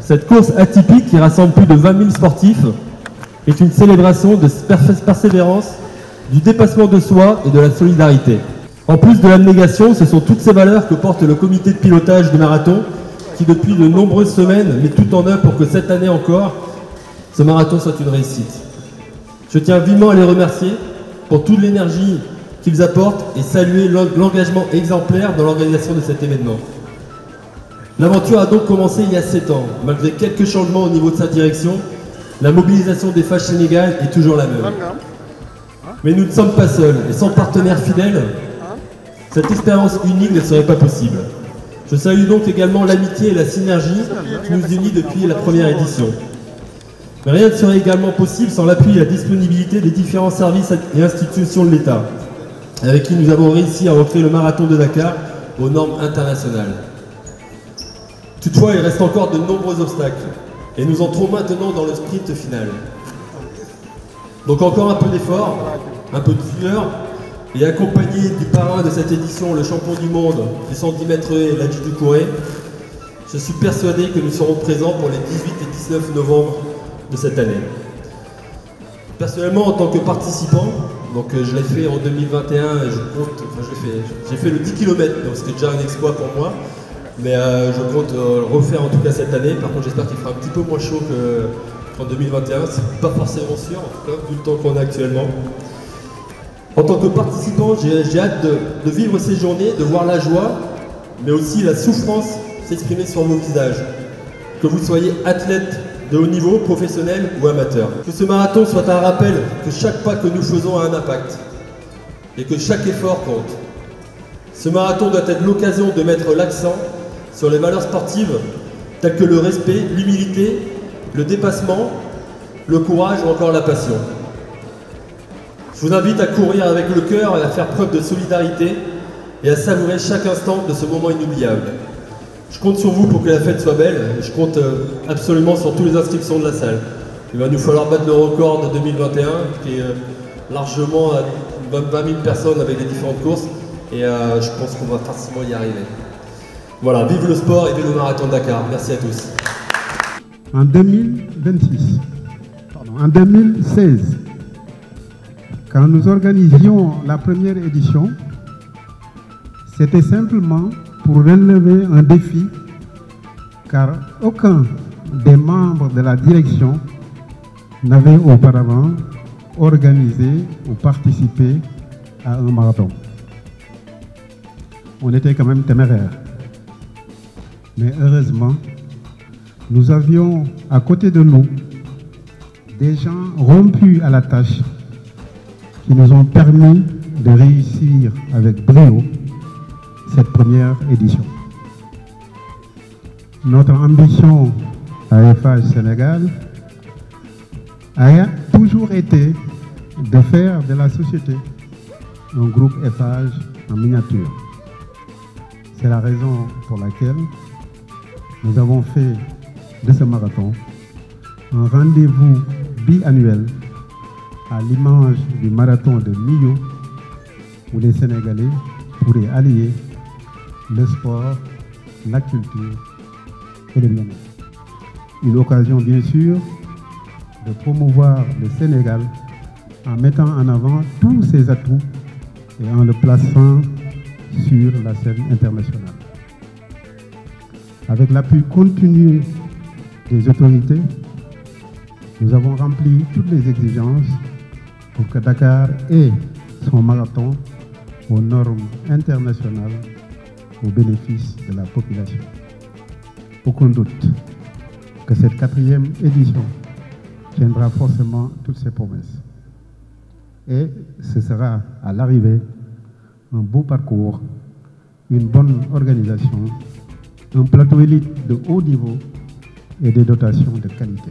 Cette course atypique qui rassemble plus de 20 000 sportifs est une célébration de persévérance, du dépassement de soi et de la solidarité. En plus de l'abnégation, ce sont toutes ces valeurs que porte le comité de pilotage du marathon qui depuis de nombreuses semaines met tout en œuvre pour que cette année encore, ce marathon soit une réussite. Je tiens vivement à les remercier pour toute l'énergie qu'ils apportent et saluer l'engagement exemplaire dans l'organisation de cet événement. L'aventure a donc commencé il y a 7 ans. Malgré quelques changements au niveau de sa direction, la mobilisation des Phages Sénégal est toujours la même. Mais nous ne sommes pas seuls et sans partenaires fidèles, cette expérience unique ne serait pas possible. Je salue donc également l'amitié et la synergie qui nous unit depuis la première édition. Mais rien ne serait également possible sans l'appui et la disponibilité des différents services et institutions de l'État, avec qui nous avons réussi à recréer le marathon de Dakar aux normes internationales. Toutefois, il reste encore de nombreux obstacles et nous entrons maintenant dans le sprint final. Donc encore un peu d'effort, un peu de sueur, et accompagné du parrain de cette édition, le champion du monde du 110 mètres et Ladji Doucouré, je suis persuadé que nous serons présents pour les 18 et 19 novembre de cette année. Personnellement, en tant que participant, donc je l'ai fait en 2021 et j'ai fait le 10 km, donc c'était déjà un exploit pour moi, mais je compte le refaire en tout cas cette année. Par contre, j'espère qu'il fera un petit peu moins chaud qu'en 2021, c'est pas forcément sûr, en tout cas, vu le temps qu'on a actuellement. En tant que participant, j'ai hâte de vivre ces journées, de voir la joie, mais aussi la souffrance s'exprimer sur vos visages. Que vous soyez athlète de haut niveau, professionnel ou amateur. Que ce marathon soit un rappel que chaque pas que nous faisons a un impact et que chaque effort compte. Ce marathon doit être l'occasion de mettre l'accent sur les valeurs sportives telles que le respect, l'humilité, le dépassement, le courage ou encore la passion. Je vous invite à courir avec le cœur et à faire preuve de solidarité et à savourer chaque instant de ce moment inoubliable. Je compte sur vous pour que la fête soit belle et je compte absolument sur toutes les inscriptions de la salle. Il va nous falloir battre le record de 2021 qui est largement à 20 000 personnes avec les différentes courses et je pense qu'on va facilement y arriver. Voilà, vive le sport et vive le marathon de Dakar. Merci à tous. En 2016, quand nous organisions la première édition, c'était simplement pour relever un défi, car aucun des membres de la direction n'avait auparavant organisé ou participé à un marathon. On était quand même téméraires. Mais heureusement, nous avions à côté de nous des gens rompus à la tâche qui nous ont permis de réussir avec brio cette première édition. Notre ambition à Eiffage Sénégal a toujours été de faire de la société un groupe Eiffage en miniature. C'est la raison pour laquelle nous avons fait de ce marathon un rendez-vous biannuel à l'image du marathon de Millau où les Sénégalais pourraient allier le sport, la culture et le bien-être. Une occasion bien sûr de promouvoir le Sénégal en mettant en avant tous ses atouts et en le plaçant sur la scène internationale. Avec l'appui continu des autorités, nous avons rempli toutes les exigences pour que Dakar ait son marathon aux normes internationales au bénéfice de la population. Aucun doute que cette 4e édition tiendra forcément toutes ses promesses. Et ce sera à l'arrivée un beau parcours, une bonne organisation, un plateau élite de haut niveau et des dotations de qualité.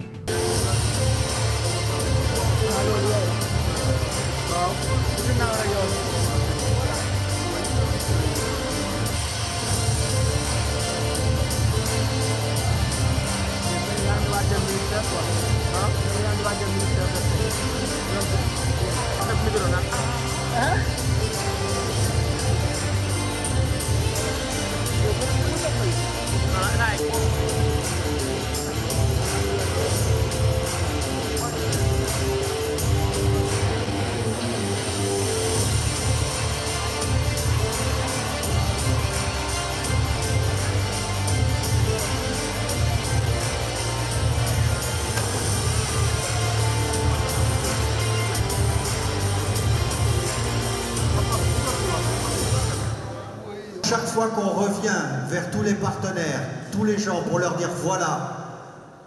Chaque fois qu'on revient vers tous les partenaires, tous les gens pour leur dire voilà,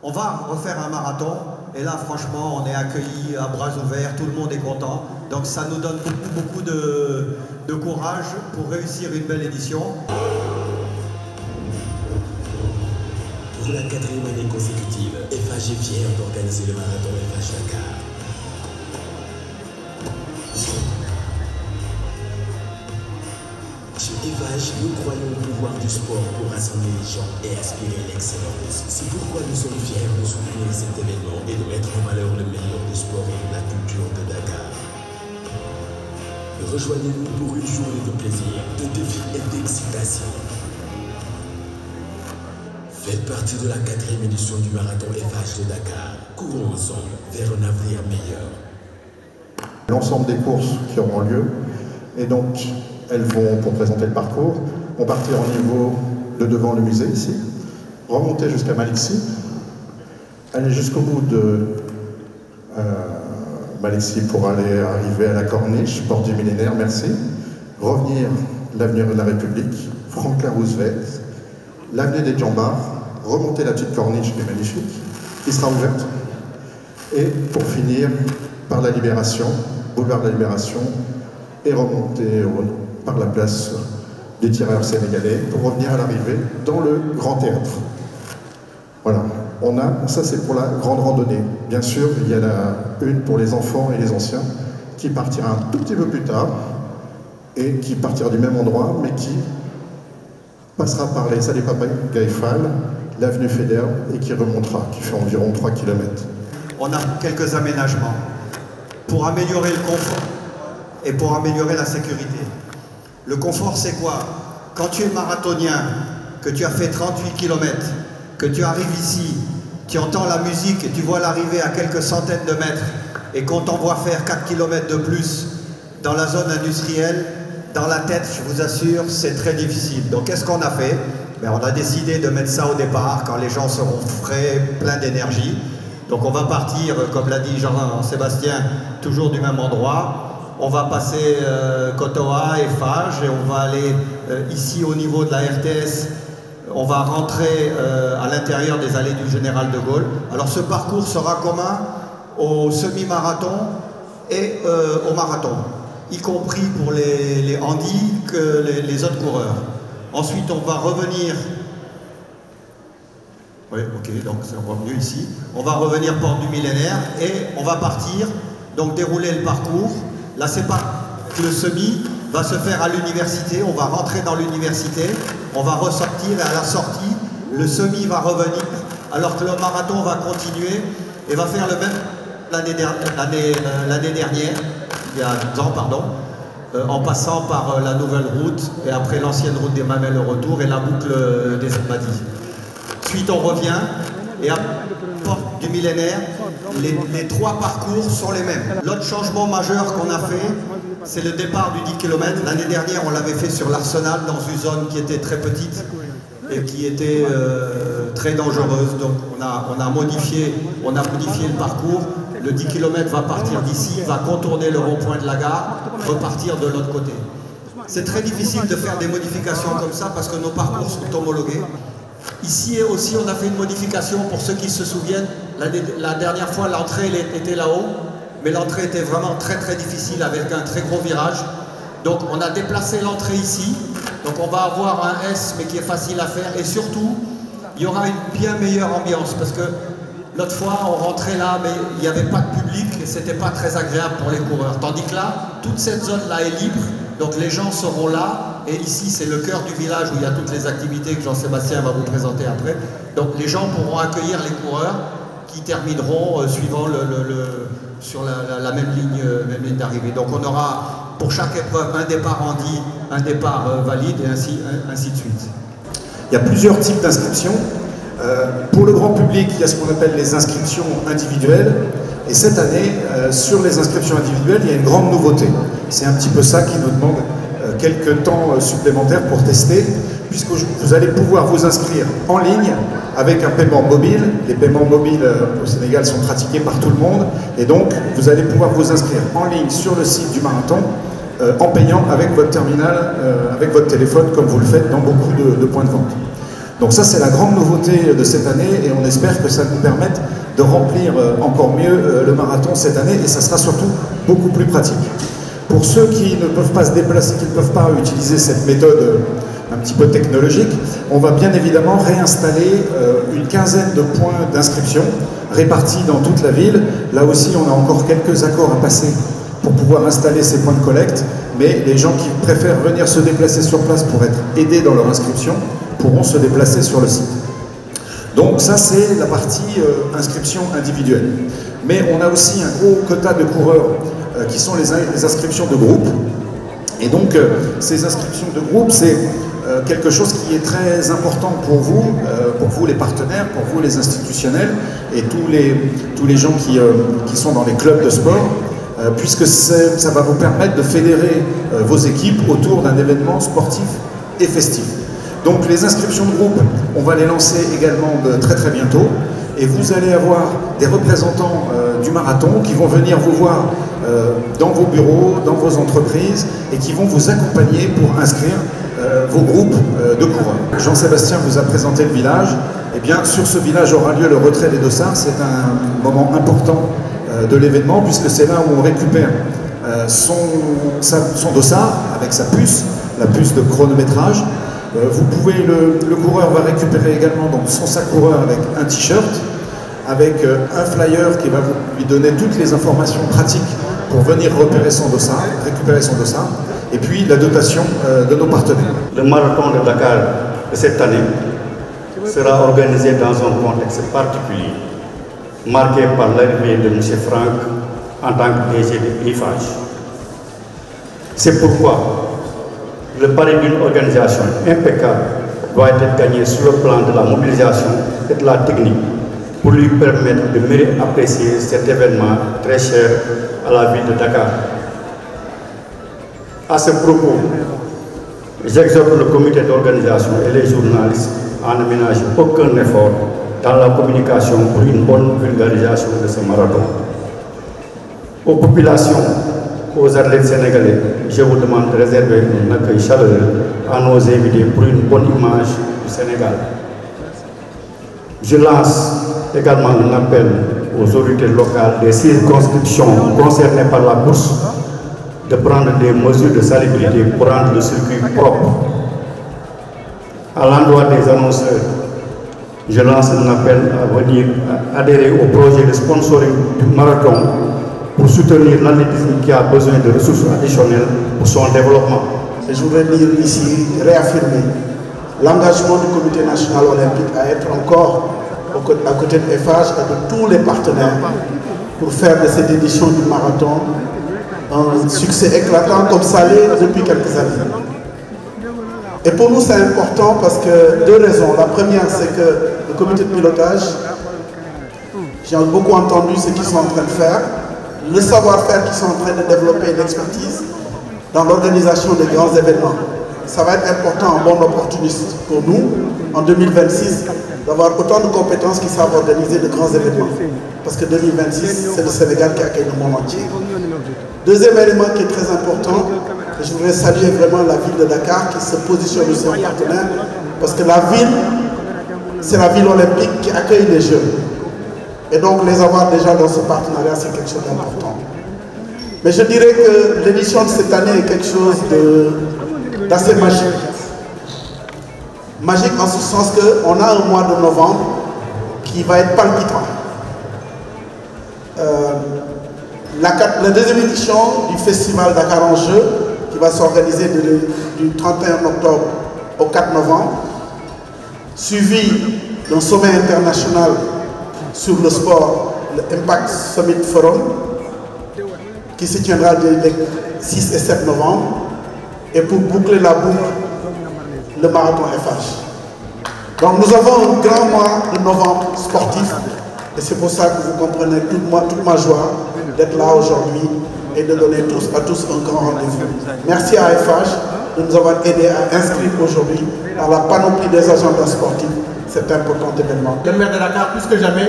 on va refaire un marathon, et là franchement on est accueillis à bras ouverts, tout le monde est content, donc ça nous donne beaucoup de courage pour réussir une belle édition. Pour la 4e année consécutive, FH est fier d'organiser le marathon FH Dakar. Chez FH, nous croyons au pouvoir du sport pour rassembler les gens et aspirer l'excellence. C'est pourquoi nous sommes fiers de soutenir cet événement et de mettre en valeur le meilleur du sport et de la culture de Dakar. Rejoignez-nous pour une journée de plaisir, de défis et d'excitation. Faites partie de la 4e édition du marathon FH de Dakar. Courons ensemble vers un avenir meilleur. L'ensemble des courses qui auront lieu, et donc elles vont, pour présenter le parcours, vont partir au niveau de devant le musée ici, remonter jusqu'à Malixi, aller jusqu'au bout de Malixi pour arriver à la Corniche, porte du Millénaire, merci, revenir l'avenue de la République, Franklin Roosevelt, l'avenue des Jambards, remonter la petite Corniche qui est magnifique, qui sera ouverte, et pour finir par la Libération, boulevard de la Libération, et remonter par la place des tireurs sénégalais pour revenir à l'arrivée dans le Grand Théâtre. Voilà, ça c'est pour la grande randonnée. Bien sûr, il y en a une pour les enfants et les anciens qui partira un tout petit peu plus tard et qui partira du même endroit, mais qui passera par les allées Papagaïfal, l'avenue Fédère et qui remontera, qui fait environ 3 km. On a quelques aménagements pour améliorer le confort et pour améliorer la sécurité. Le confort, c'est quoi? Quand tu es marathonien, que tu as fait 38 km, que tu arrives ici, tu entends la musique et tu vois l'arrivée à quelques centaines de mètres et qu'on t'envoie faire 4 km de plus dans la zone industrielle, dans la tête, je vous assure, c'est très difficile. Donc qu'est-ce qu'on a fait? Ben, on a décidé de mettre ça au départ quand les gens seront frais, pleins d'énergie. Donc on va partir, comme l'a dit Jean-Sébastien, toujours du même endroit. On va passer Kotoa et Fage et on va aller ici au niveau de la RTS. On va rentrer à l'intérieur des allées du Général de Gaulle. Alors ce parcours sera commun au semi-marathon et au marathon, y compris pour les handis que les autres coureurs. Ensuite on va revenir... Oui, ok, donc c'est revenu ici. On va revenir porte du Millénaire et on va partir, donc dérouler le parcours. La séparation, le semi va se faire à l'université, on va rentrer dans l'université, on va ressortir et à la sortie, le semi va revenir, alors que le marathon va continuer et va faire le même l'année dernière, il y a 2 ans, pardon, en passant par la nouvelle route et après l'ancienne route des Mamelles au retour et la boucle des Abadis. Ensuite on revient et à la porte du Millénaire, les 3 parcours sont les mêmes. L'autre changement majeur qu'on a fait, c'est le départ du 10 km. L'année dernière, on l'avait fait sur l'Arsenal, dans une zone qui était très petite et qui était très dangereuse. Donc on a modifié le parcours. Le 10 km va partir d'ici, va contourner le rond-point de la gare, repartir de l'autre côté. C'est très difficile de faire des modifications comme ça parce que nos parcours sont homologués. Ici aussi, on a fait une modification pour ceux qui se souviennent. La dernière fois, l'entrée était là-haut, mais l'entrée était vraiment très difficile avec un très gros virage. Donc on a déplacé l'entrée ici. Donc on va avoir un S, mais qui est facile à faire. Et surtout, il y aura une bien meilleure ambiance parce que l'autre fois, on rentrait là, mais il n'y avait pas de public et c'était pas très agréable pour les coureurs. Tandis que là, toute cette zone-là est libre. Donc les gens seront là, et ici c'est le cœur du village où il y a toutes les activités que Jean-Sébastien va vous présenter après. Donc les gens pourront accueillir les coureurs qui termineront suivant sur la même ligne d'arrivée. Donc on aura pour chaque épreuve un départ handi, un départ valide et ainsi de suite. Il y a plusieurs types d'inscriptions. Pour le grand public, il y a ce qu'on appelle les inscriptions individuelles. Et cette année, sur les inscriptions individuelles, il y a une grande nouveauté. C'est un petit peu ça qui nous demande quelques temps supplémentaires pour tester, puisque vous allez pouvoir vous inscrire en ligne avec un paiement mobile. Les paiements mobiles au Sénégal sont pratiqués par tout le monde, et donc vous allez pouvoir vous inscrire en ligne sur le site du marathon en payant avec votre terminal, avec votre téléphone, comme vous le faites dans beaucoup de points de vente. Donc ça, c'est la grande nouveauté de cette année et on espère que ça nous permette de remplir encore mieux le marathon cette année et ça sera surtout beaucoup plus pratique. Pour ceux qui ne peuvent pas se déplacer, qui ne peuvent pas utiliser cette méthode un petit peu technologique, on va bien évidemment réinstaller une quinzaine de points d'inscription répartis dans toute la ville. Là aussi, on a encore quelques accords à passer pour pouvoir installer ces points de collecte, mais les gens qui préfèrent venir se déplacer sur place pour être aidés dans leur inscription pourront se déplacer sur le site. Donc ça, c'est la partie inscription individuelle. Mais on a aussi un gros quota de coureurs qui sont les inscriptions de groupe. Et donc, ces inscriptions de groupe, c'est quelque chose qui est très important pour vous les partenaires, pour vous les institutionnels et tous les gens qui sont dans les clubs de sport, puisque ça va vous permettre de fédérer vos équipes autour d'un événement sportif et festif. Donc les inscriptions de groupe, on va les lancer également très très bientôt et vous allez avoir des représentants du marathon qui vont venir vous voir dans vos bureaux, dans vos entreprises et qui vont vous accompagner pour inscrire vos groupes de coureurs. Jean-Sébastien vous a présenté le village. Et bien sur ce village aura lieu le retrait des dossards. C'est un moment important de l'événement puisque c'est là où on récupère son dossard avec sa puce, la puce de chronométrage. Le coureur va récupérer également donc, son sac coureur avec un t-shirt, avec un flyer qui va lui donner toutes les informations pratiques pour venir récupérer son dossard, et puis la dotation de nos partenaires. Le marathon de Dakar de cette année sera organisé dans un contexte particulier, marqué par l'arrivée de M. Franck en tant que DG de IFAJ. C'est pourquoi le pari d'une organisation impeccable doit être gagné sur le plan de la mobilisation et de la technique pour lui permettre de mieux apprécier cet événement très cher à la ville de Dakar. À ce propos, j'exhorte le comité d'organisation et les journalistes à ne ménager aucun effort dans la communication pour une bonne vulgarisation de ce marathon. Aux populations, aux athlètes sénégalais, je vous demande de réserver un accueil chaleureux à nos invités pour une bonne image du Sénégal. Je lance également un appel aux autorités locales des 6 circonscriptions concernées par la course de prendre des mesures de salubrité pour rendre le circuit propre. À l'endroit des annonceurs, je lance un appel à venir adhérer au projet de sponsoring du marathon pour soutenir l'athlétisme qui a besoin de ressources additionnelles pour son développement. Et je voudrais dire ici, réaffirmer l'engagement du Comité national olympique à être encore à côté de FH et de tous les partenaires pour faire de cette édition du marathon un succès éclatant comme ça l'est depuis quelques années. Et pour nous c'est important parce que 2 raisons. La première c'est que le comité de pilotage, j'ai beaucoup entendu ce qu'ils sont en train de faire, le savoir-faire qu'ils sont en train de développer, l'expertise dans l'organisation des grands événements. Ça va être important, un bon opportuniste pour nous, en 2026, d'avoir autant de compétences qui savent organiser de grands événements. Parce que 2026, c'est le Sénégal qui accueille le monde entier. Deuxième élément qui est très important, et je voudrais saluer vraiment la ville de Dakar qui se positionne aussi en partenaire, parce que la ville, c'est la ville olympique qui accueille les Jeux. Et donc les avoir déjà dans ce partenariat, c'est quelque chose d'important. Mais je dirais que l'édition de cette année est quelque chose d'assez magique. Magique en ce sens qu'on a un mois de novembre qui va être palpitant. La deuxième édition du festival Dakar en Jeux, qui va s'organiser du 31 octobre au 4 novembre, suivi d'un sommet international sur le sport, le Impact Summit Forum, qui se tiendra les 6 et 7 novembre, et pour boucler la boucle, le marathon FH. Donc nous avons un grand mois de novembre sportif, et c'est pour ça que vous comprenez toute ma joie d'être là aujourd'hui et de donner à tous un grand rendez-vous. Merci à FH de nous avoir aidés à inscrire aujourd'hui dans la panoplie des agendas sportifs cet important événement. Le maire de Dakar, plus que jamais,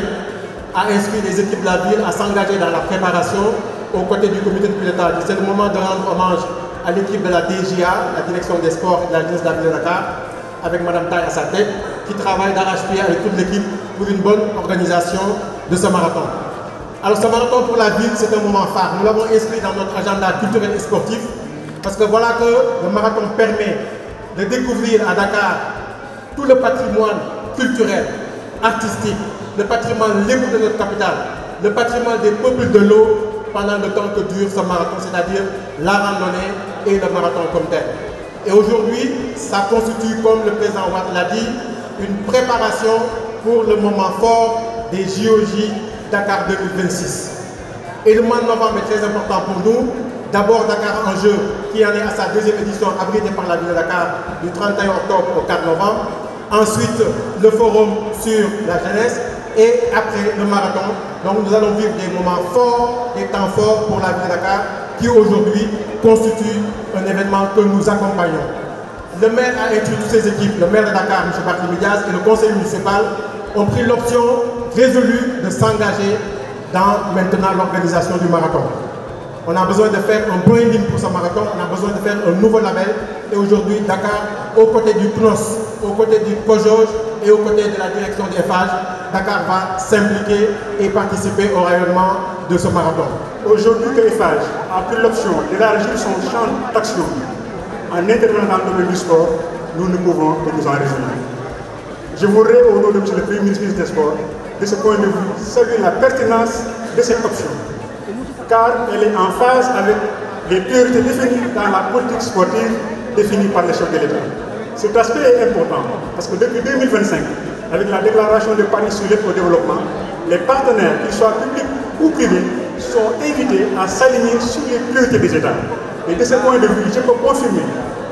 a inscrit les équipes de la ville à s'engager dans la préparation aux côtés du comité de pilotage. C'est le moment de rendre hommage à l'équipe de la DGA, la direction des sports et de la jeunesse de la ville de Dakar, avec Mme Taï à sa tête, qui travaille d'arrache-pied avec toute l'équipe pour une bonne organisation de ce marathon. Alors ce marathon pour la ville, c'est un moment phare. Nous l'avons inscrit dans notre agenda culturel et sportif, parce que voilà que le marathon permet de découvrir à Dakar tout le patrimoine culturel, artistique, le patrimoine lébu de notre capitale, le patrimoine des peuples de l'eau pendant le temps que dure ce marathon, c'est-à-dire la randonnée et le marathon comme tel. Et aujourd'hui, ça constitue, comme le président Ouad l'a dit, une préparation pour le moment fort des JOJ Dakar 2026. Et le mois de novembre est très important pour nous. D'abord Dakar en jeu, qui en est à sa deuxième édition, abritée par la ville de Dakar du 31 octobre au 4 novembre. Ensuite, le forum sur la jeunesse et après le marathon. Donc nous allons vivre des moments forts, des temps forts pour la ville de Dakar, qui aujourd'hui constitue un événement que nous accompagnons. Le maire a instruit toutes ses équipes, le maire de Dakar, M. Barthélémy Dias, et le conseil municipal ont pris l'option résolue de s'engager dans maintenant l'organisation du marathon. On a besoin de faire un branding pour ce marathon, on a besoin de faire un nouveau label. Et aujourd'hui, Dakar, aux côtés du CNOS, aux côtés du COJOJ et aux côtés de la direction des FAGE, Dakar va s'impliquer et participer au rayonnement de ce marathon. Aujourd'hui que FAGE a pris l'option d'élargir son champ d'action en intervenant dans le domaine du sport, nous ne pouvons que nous en réjouir. Je voudrais, au nom de M. le Premier ministre des Sports, de ce point de vue, saluer la pertinence de cette option, car elle est en phase avec les priorités définies dans la politique sportive définie par les chefs de l'État. Cet aspect est important parce que depuis 2025, avec la déclaration de Paris sur l'aide au développement, les partenaires, qu'ils soient publics ou privés, sont invités à s'aligner sur les priorités des États. Et de ce point de vue, je peux confirmer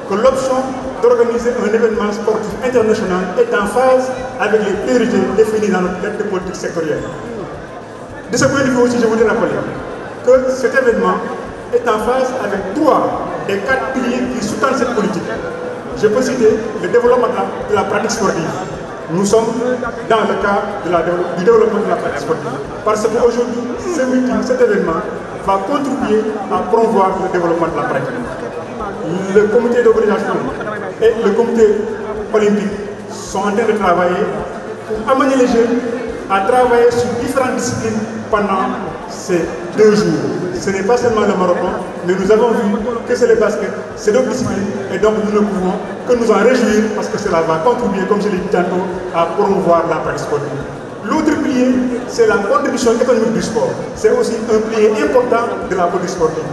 que l'option d'organiser un événement sportif international est en phase avec les priorités définies dans notre lettre de politique sectorielle. De ce point de vue aussi, je voudrais rappeler que cet événement est en phase avec 3 des 4 piliers qui sous-tendent cette politique. Je peux citer le développement de la pratique sportive. Nous sommes dans le cadre du développement de la pratique sportive. Parce qu'aujourd'hui, cet événement va contribuer à promouvoir le développement de la pratique. Le comité d'organisation et le comité olympique sont en train de travailler pour amener les jeunes à travailler sur différentes disciplines pendant ces 2 jours. Ce n'est pas seulement le marathon, mais nous avons vu que c'est le basket, c'est d'autres disciplines, et donc nous ne pouvons que nous en réjouir parce que cela va contribuer, comme je l'ai dit tantôt, à promouvoir la pratique sportive. L'autre pilier, c'est la contribution économique du sport. C'est aussi un pilier important de la politique sportive.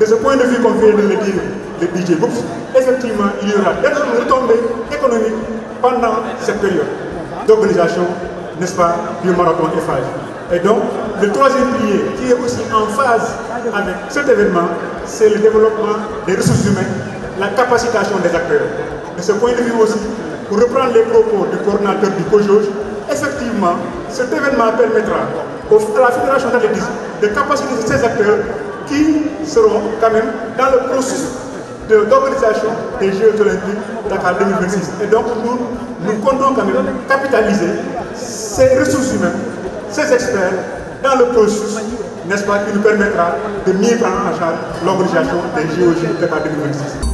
De ce point de vue, comme vient de le dire le DJ Books, effectivement, il y aura d'énormes retombées économiques pendant cette période d'organisation, n'est-ce pas, du marathon FAGE. Et donc, le troisième pilier, qui est aussi en phase avec cet événement, c'est le développement des ressources humaines, la capacitation des acteurs. De ce point de vue aussi, pour reprendre les propos du coordinateur du COJOJ, effectivement, cet événement permettra à la Fédération d'athlétisme de capaciter ces acteurs qui seront quand même dans le processus d'organisation des Jeux olympiques Dakar 2026. Et donc, nous comptons quand même capitaliser ces ressources humaines, ces experts, dans le processus, n'est-ce pas, qui nous permettra de mieux prendre en charge l'organisation des JOJ Dakar 2026.